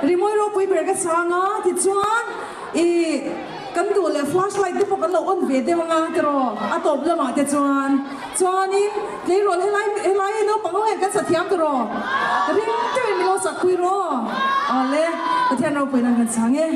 รีโมทเราไปเบรกกันสังอ่ะที่ชวนอีกันดูเลยฟลาชไลท์ที่พวกกันเราอ้นเวทีว่างานตรออะตบเลยมาที่ชวนนี่เลยรถให้ไล่เนาะปังเราเห็นกันสัตย์เทียมตรอริมจะเป็นมีเราสักคุยรออ๋อเลยประเทศเราไปนั่งกันสังเอ้